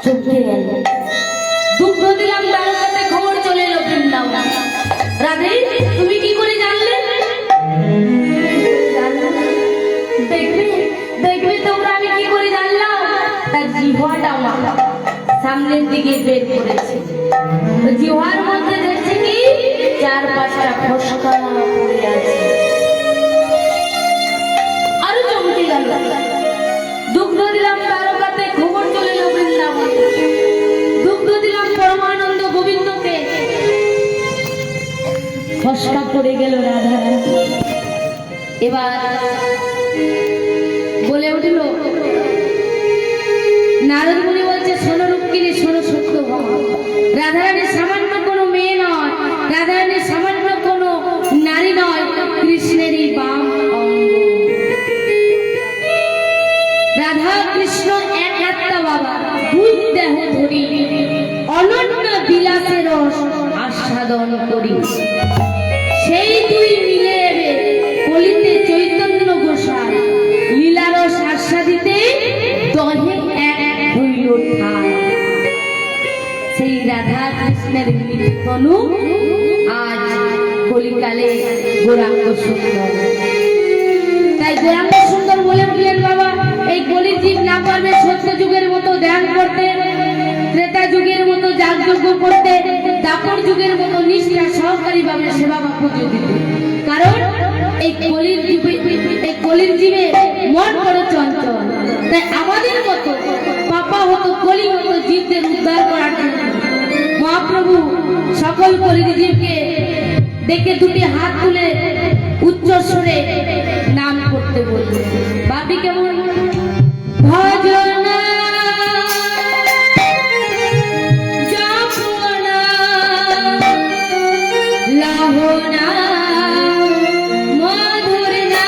চুপে গেল। দুগ্ধ দিলাম দ্বারকাতে, খবর চলে এলো বৃন্দাবন। রাধে, তুমি কি করে জানলে? দেখবে দেখবে তোমরা আমি কি করে জানলাম? তার জিহ্বাটা আমার সামনের দিকে বের করেছে। জিহ্বার মধ্যে দেখছে কি 4-5টা ফসকা পড়ে আছে। আরো চমকে গেল। দুগ্ধ দিলাম দ্বারকাতে, খবর চলে এলো বৃন্দাবন। দুগ্ধ দিলাম পরমানন্দ গোবিন্দকে, ফসকা পড়ে গেল রাধা। এবার বলে উঠল, নারদ মুনি বলছে, শোনো রুক্মিণী, শোনো সত্যভামা, রাধারানী সামান্য কোনো মেয়ে নয়, রাধারানী সামান্য কোনো নারী নয়, কৃষ্ণেরই বাম অঙ্গ। রাধা কৃষ্ণ এক আত্মা বাবা, দুই দেহ ধরি, অনন্য বিলাসের রস আস্বাদন করি। সেই দুই মিলে কলিতে চৈতন্য গোসাই লীলারস আস্বাদিতে দহে এক হইল ঠাই। সেই রাধা কৃষ্ণের মিলনু আজ কলিকালে গৌরাঙ্গ সুন্দর। তাই গৌরাঙ্গ সুন্দর বলে উঠলেন, বাবা এই কলির জীব না পারবে সত্য যুগের মতো ধ্যান করতে, ত্রেতা যুগের মতো যাগযজ্ঞ করতে, দাপর যুগের মতো নিষ্ঠা সহকারী ভাবে সেবা বা পুজো দিতে। কারণ এই কলির জীবে মন বড় চঞ্চল। তাই আমাদের মতো পাপা হতো কলি হতো জীবদের উদ্ধার করার জন্য মহাপ্রভু সকল কলির জীবকে ডেকে দুটি হাত তুলে উচ্চ স্বরে নাম করতে বললেন। ভাবি কেমন? ভজনা জপনা লাহনা মধুর না,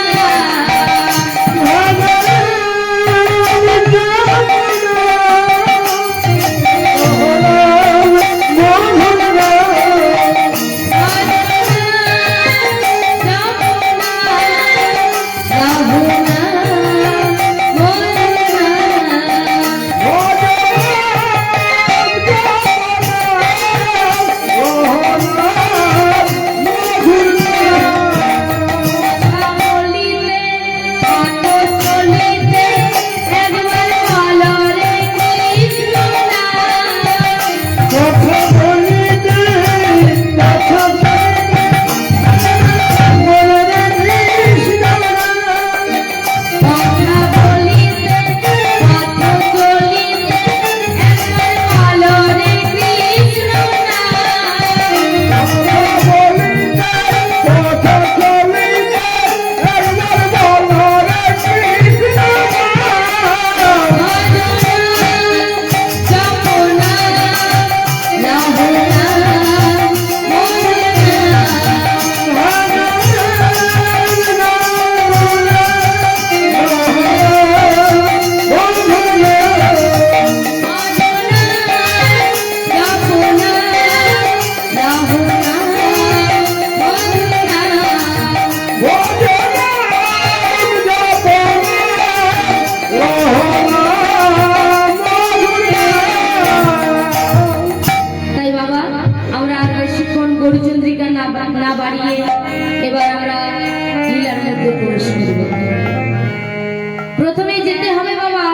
প্রথমে যেতে হবে বাবা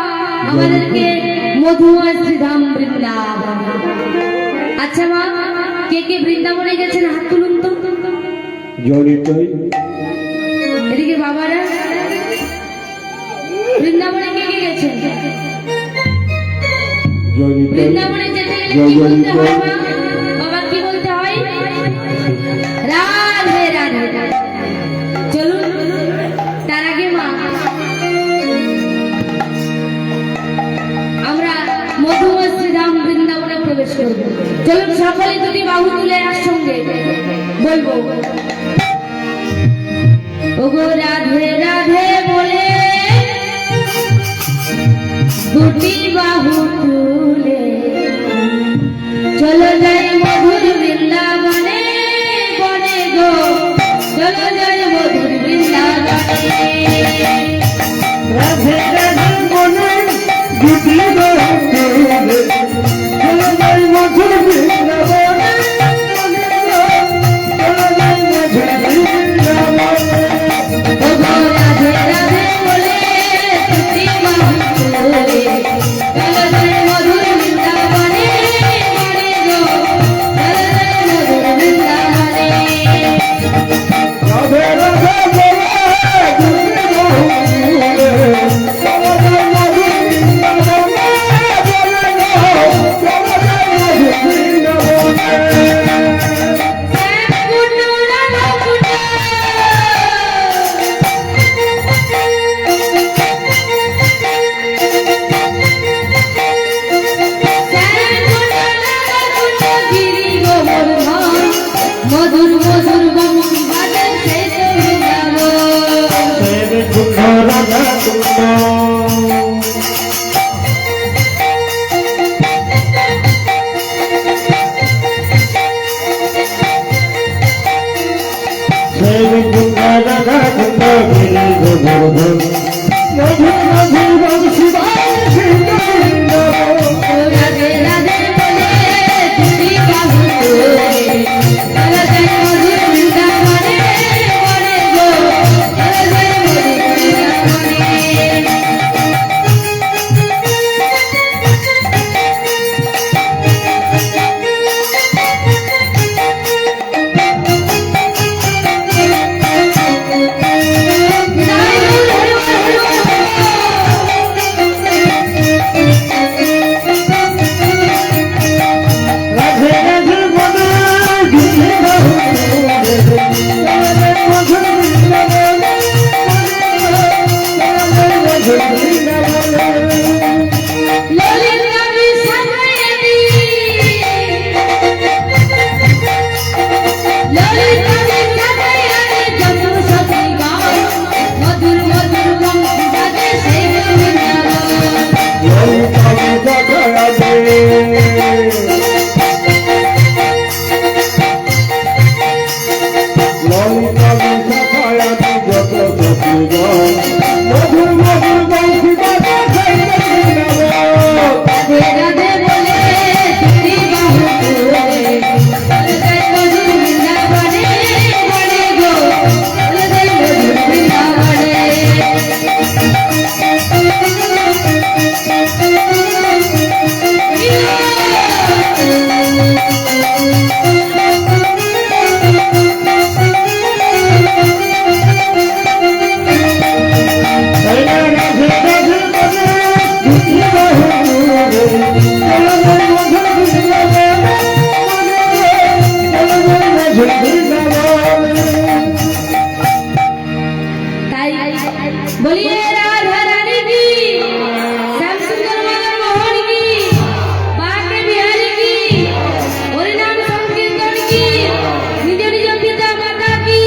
আমাদেরকে মধুময় শ্রীধাম বৃন্দাবন। আচ্ছা মা, কে কে বৃন্দাবনে গেছেন হাত তুলুন তো। এদিকে বাবারা, বৃন্দাবনে কে কে গেছেন? বৃন্দাবনে যেতে গেলে কি বলতে হয় মা? বাবা কি বলতে হয়? রাধে রাধে। চলুন, তার আগে মা আমরা মধুময় শ্রীধাম বৃন্দাবনে প্রবেশ করব। চলুন সকলে দুটি বাহু তুলে একসঙ্গে বলবো, ওগো রাধে রাধে বলে দুটি বাহু তুলে চলো যাই মধুর বৃন্দাবনে বনে গো, চলো যাই মধুর বৃন্দাবনে। রাধে রাধে বলে দুটি বাহু তুলে কুণ্ড রাধা কুণ্ড কুণ্ড রাধা কুণ্ড গিরি গোবর্ধন মধুর মধুর বংশী বাজে রাধে রাধে বলে দুটি বাহু তোলে চলে যায় মধুর বৃন্দাবনে বনে গো চলে যায় মধুর বৃন্দাবনে রাধে রাধে বলে গিরি মধুর বৃন্দাবন মধুর বৃন্দাবন ললিত কবি সাজায়নি ললিত কবি সাজায়নি যত সখী গান মধুর মধুর বংশী বাজে সেই বৃন্দাবন মধুর মধুর বংশী বাজে রাধে রাধে বলে দুটি বাহু তোলে চলে যায় মধুর বৃন্দাবনে বনে গো চলে যায় মধুর বৃন্দাবনে তাই বলিए राधा रानी की श्याम सुंदर मदन मोहन की बाके बिहारी की हरि नाम संकीर्तन की निज निज पिता माता की